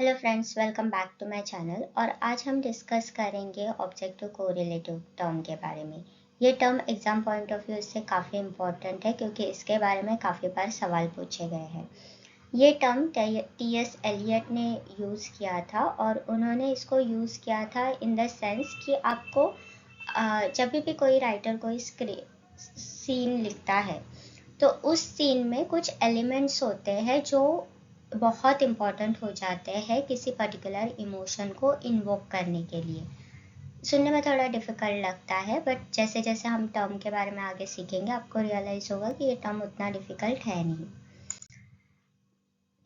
Hello friends, welcome back to my channel. और आज हम डिस्कस करेंगे ऑब्जेक्टिव कोरिलेटिव टर्म के बारे में। ये term exam point of view से काफ़ी इंपॉर्टेंट है क्योंकि इसके बारे में काफ़ी बार सवाल पूछे गए हैं। ये टर्म टी.एस. एलियट ने यूज़ किया था और उन्होंने इसको यूज़ किया था इन द सेंस कि आपको जब भी कोई राइटर कोई सीन लिखता है तो उस सीन में कुछ एलिमेंट्स होते हैं जो बहुत इम्पॉर्टेंट हो जाते हैं किसी पर्टिकुलर इमोशन को इन्वोक करने के लिए। सुनने में थोड़ा डिफ़िकल्ट लगता है, बट जैसे जैसे हम टर्म के बारे में आगे सीखेंगे आपको रियलाइज़ होगा कि ये टर्म उतना डिफ़िकल्ट है नहीं।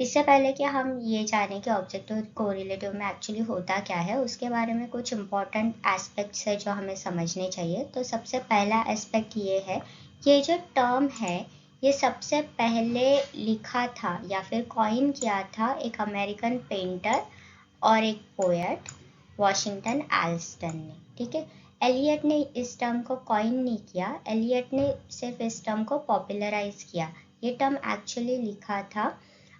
इससे पहले कि हम ये जानें कि ऑब्जेक्टिव कोरिलेटिव में एक्चुअली होता क्या है, उसके बारे में कुछ इम्पॉर्टेंट एस्पेक्ट्स है जो हमें समझने चाहिए। तो सबसे पहला एस्पेक्ट ये है, ये जो टर्म है ये सबसे पहले लिखा था या फिर कॉइन किया था एक अमेरिकन पेंटर और एक पोएट वॉशिंगटन एल्स्टन ने। ठीक है, एलियट ने इस टर्म को कॉइन नहीं किया, एलियट ने सिर्फ इस टर्म को पॉपुलराइज किया। ये टर्म एक्चुअली लिखा था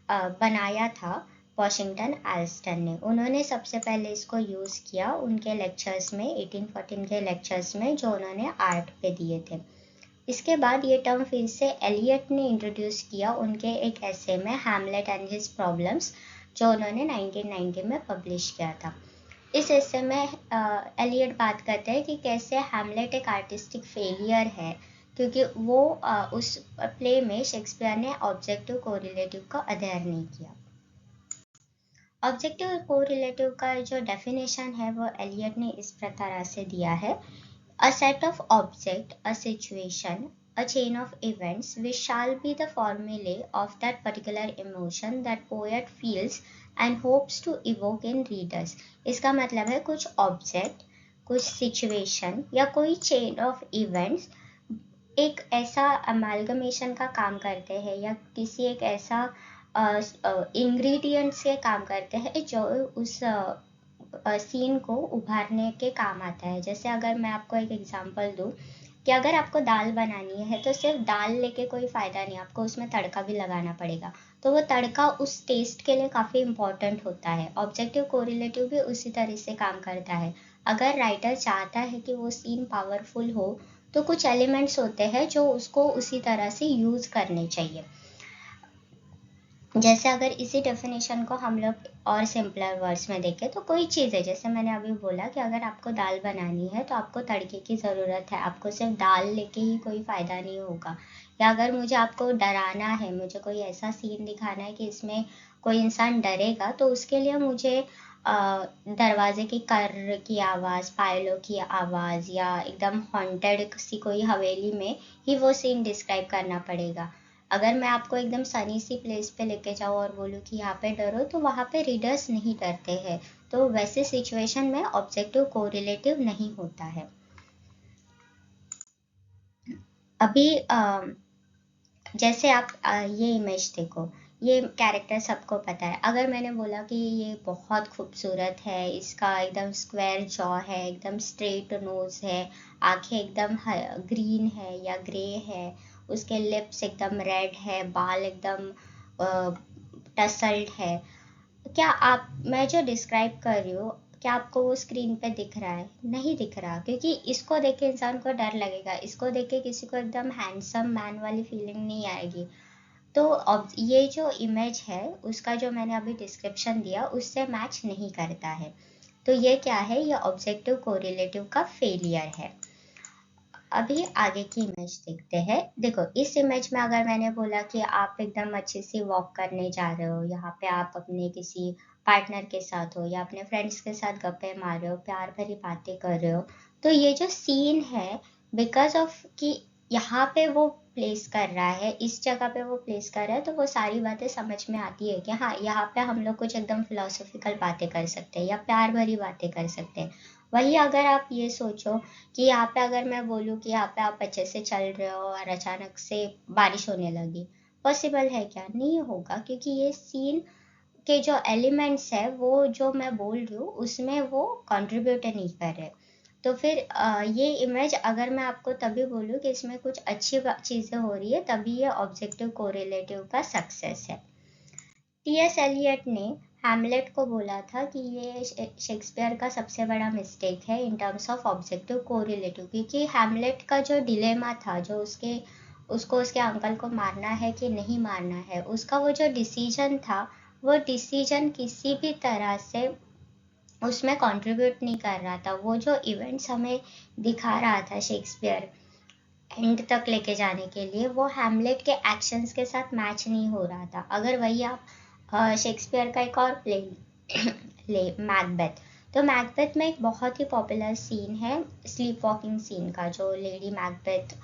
बनाया था वॉशिंगटन एल्स्टन ने। उन्होंने सबसे पहले इसको यूज़ किया उनके लेक्चर्स में 1814 के लेक्चर्स में जो उन्होंने आर्ट पे दिए थे। इसके बाद ये टर्म फिर से एलियट ने इंट्रोड्यूस किया उनके एक ऐसे में हैमलेट एंड हिज प्रॉब्लम्स जो उन्होंने 1990 में पब्लिश किया था। इस ऐसे में एलियट बात करते हैं कि कैसे हैमलेट एक आर्टिस्टिक फेलियर है क्योंकि वो उस प्ले में शेक्सपियर ने ऑब्जेक्टिव कोरिलेटिव का अध्ययन नहीं किया। ऑब्जेक्टिव कोरिलेटिव का जो डेफिनेशन है वो एलियट ने इस प्रकार से दिया है, a set of object, a situation, a chain of events which shall be the formulae of that particular emotion that poet feels and hopes to evoke in readers। इसका मतलब है कुछ ऑब्जेक्ट, कुछ सिचुएशन या कोई चेन ऑफ इवेंट्स एक ऐसा amalgamation का काम करते हैं या किसी एक ऐसा इंग्रेडिएंट से काम करते हैं जो उस सीन को उभारने के काम आता है। जैसे अगर मैं आपको एक एग्जांपल दूँ कि अगर आपको दाल बनानी है तो सिर्फ दाल लेके कोई फ़ायदा नहीं, आपको उसमें तड़का भी लगाना पड़ेगा। तो वो तड़का उस टेस्ट के लिए काफ़ी इम्पोर्टेंट होता है। ऑब्जेक्टिव कोरिलेटिव भी उसी तरह से काम करता है। अगर राइटर चाहता है कि वो सीन पावरफुल हो तो कुछ एलिमेंट्स होते हैं जो उसको उसी तरह से यूज़ करने चाहिए। जैसे अगर इसी डेफिनेशन को हम लोग और सिंपलर वर्ड्स में देखें तो कोई चीज़ है, जैसे मैंने अभी बोला कि अगर आपको दाल बनानी है तो आपको तड़के की ज़रूरत है, आपको सिर्फ दाल लेके ही कोई फ़ायदा नहीं होगा। या अगर मुझे आपको डराना है, मुझे कोई ऐसा सीन दिखाना है कि इसमें कोई इंसान डरेगा, तो उसके लिए मुझे दरवाजे की कर की आवाज़, पायलों की आवाज़ या एकदम हॉन्टेड सी कोई हवेली में ही वो सीन डिस्क्राइब करना पड़ेगा। अगर मैं आपको एकदम सनी सी प्लेस पे लेके जाऊँ और बोलूँ कि यहाँ पे डरो, तो वहाँ पे रीडर्स नहीं डरते हैं। तो वैसे सिचुएशन में ऑब्जेक्टिव कोरिलेटिव नहीं होता है। अभी जैसे आप ये इमेज देखो, ये कैरेक्टर सबको पता है। अगर मैंने बोला कि ये बहुत खूबसूरत है, इसका एकदम स्क्वायर जॉ है, एकदम स्ट्रेट नोज है, आंखें एकदम ग्रीन है या ग्रे है, उसके लिप्स एकदम रेड है, बाल एकदम टसल्ड है, क्या आप मैं जो डिस्क्राइब कर रही हूँ क्या आपको वो स्क्रीन पे दिख रहा है? नहीं दिख रहा, क्योंकि इसको देख के इंसान को डर लगेगा, इसको देख के किसी को एकदम हैंडसम मैन वाली फीलिंग नहीं आएगी। तो अब ये जो इमेज है उसका जो मैंने अभी डिस्क्रिप्शन दिया उससे मैच नहीं करता है। तो ये क्या है? ये ऑब्जेक्टिव कोरिलेटिव का फेलियर है। अभी आगे की इमेज देखते हैं। देखो, इस इमेज में अगर मैंने बोला कि आप एकदम अच्छी सी वॉक करने जा रहे हो, यहाँ पे आप अपने किसी पार्टनर के साथ हो या अपने फ्रेंड्स के साथ गप्पे मार रहे हो, प्यार भरी बातें कर रहे हो, तो ये जो सीन है बिकॉज ऑफ कि यहाँ पे वो प्लेस कर रहा है, इस जगह पे वो प्लेस कर रहा है, तो वो सारी बातें समझ में आती है कि हाँ, यहाँ पे हम लोग कुछ एकदम फिलोसॉफिकल बातें कर सकते हैं या प्यार भरी बातें कर सकते हैं। वही अगर आप ये सोचो कि यहाँ पे अगर मैं बोलूँ कि यहाँ पे आप अच्छे से चल रहे हो और अचानक से बारिश होने लगी, पॉसिबल है क्या? नहीं होगा, क्योंकि ये सीन के जो एलिमेंट्स है वो जो मैं बोल रही हूँ उसमें वो कंट्रीब्यूट नहीं कर रहे। तो फिर ये इमेज अगर मैं आपको तभी बोलूँ कि इसमें कुछ अच्छी चीज़ें हो रही है, तभी ये ऑब्जेक्टिव कोरिलेटिव का सक्सेस है। टी.एस. एलियट ने हैमलेट को बोला था कि ये शेक्सपियर का सबसे बड़ा मिस्टेक है in terms of objective correlative, क्योंकि हैमलेट का जो डिलेमा था, जो उसको उसके अंकल को मारना है कि नहीं मारना है, उसका वो जो डिसीजन था, वो डिसीजन किसी भी तरह से उसमें कंट्रीब्यूट नहीं कर रहा था। वो जो इवेंट्स हमें दिखा रहा था शेक्सपियर एंड तक लेके जाने के लिए, वो हैमलेट के एक्शंस के साथ मैच नहीं हो रहा था। अगर वही आप शेक्सपियर का एक और प्ले ले, मैकबेथ, तो मैकबेथ में एक बहुत ही पॉपुलर सीन है स्लीप वॉकिंग सीन का, जो लेडी मैकबेथ,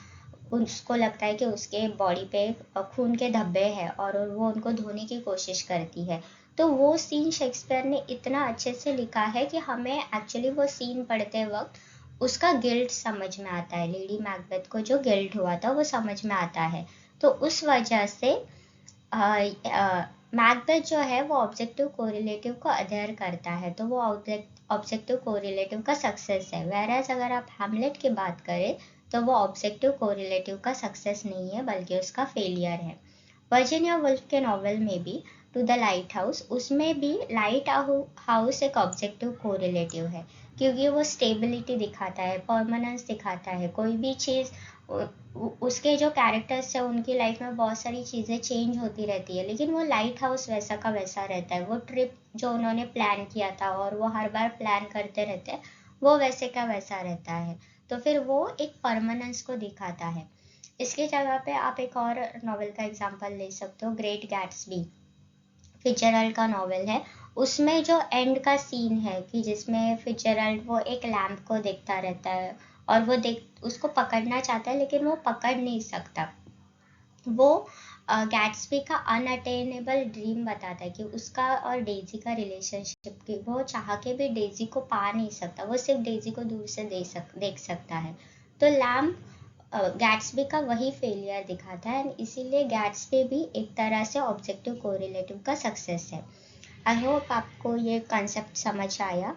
उसको लगता है कि उसके बॉडी पे खून के धब्बे हैं और वो उनको धोने की कोशिश करती है। तो वो सीन शेक्सपियर ने इतना अच्छे से लिखा है कि हमें एक्चुअली वो सीन पढ़ते वक्त उसका गिल्ट समझ में आता है। लेडी मैकबेथ को जो गिल्ट हुआ था वो समझ में आता है। तो उस वजह से मैकबेथ जो है वो ऑब्जेक्टिव कोरिलेटिव को अडेयर करता है, तो वो ऑब्जेक्टिव कोरिलेटिव का सक्सेस है। वेरएज अगर आप हैमलेट की बात करें तो वो ऑब्जेक्टिव कोरिलेटिव का सक्सेस नहीं है, बल्कि उसका फेलियर है। वर्जीनिया वुल्फ के नॉवल में भी टू द लाइट हाउस, उसमें भी लाइट हाउस एक ऑब्जेक्टिव कोरिलेटिव है, क्योंकि वो स्टेबिलिटी दिखाता है, परमानेंस दिखाता है। कोई भी चीज़, उसके जो कैरेक्टर्स है उनकी लाइफ में बहुत सारी चीज़ें चेंज होती रहती है, लेकिन वो लाइट हाउस वैसा का वैसा रहता है। वो ट्रिप जो उन्होंने प्लान किया था और वो हर बार प्लान करते रहते हैं, वो वैसे का वैसा रहता है। तो फिर वो एक परमानेंस को दिखाता है। इसकी जगह पे आप एक और नॉवेल का एग्जांपल ले सकते हो, ग्रेट गैट्सबी, फिट्जरल्ड का नॉवेल है। उसमें जो एंड का सीन है कि जिसमें फिट्जरल्ड वो एक लैम्प को देखता रहता है और वो उसको पकड़ना चाहता है, लेकिन वो पकड़ नहीं सकता। वो गैट्सबी का अनअटेनेबल ड्रीम बताता है कि उसका और डेजी का रिलेशनशिप, की वो चाह के भी डेजी को पा नहीं सकता, वो सिर्फ डेजी को दूर से देख सकता है। तो लैम्प गैट्सबी का वही फेलियर दिखाता है, इसीलिए गैट्सबी भी एक तरह से ऑब्जेक्टिव कोरिलेटिव का सक्सेस है। आई होप आपको ये कॉन्सेप्ट समझ आया।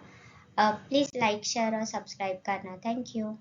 प्लीज़ लाइक, शेयर और सब्सक्राइब करना। Thank you.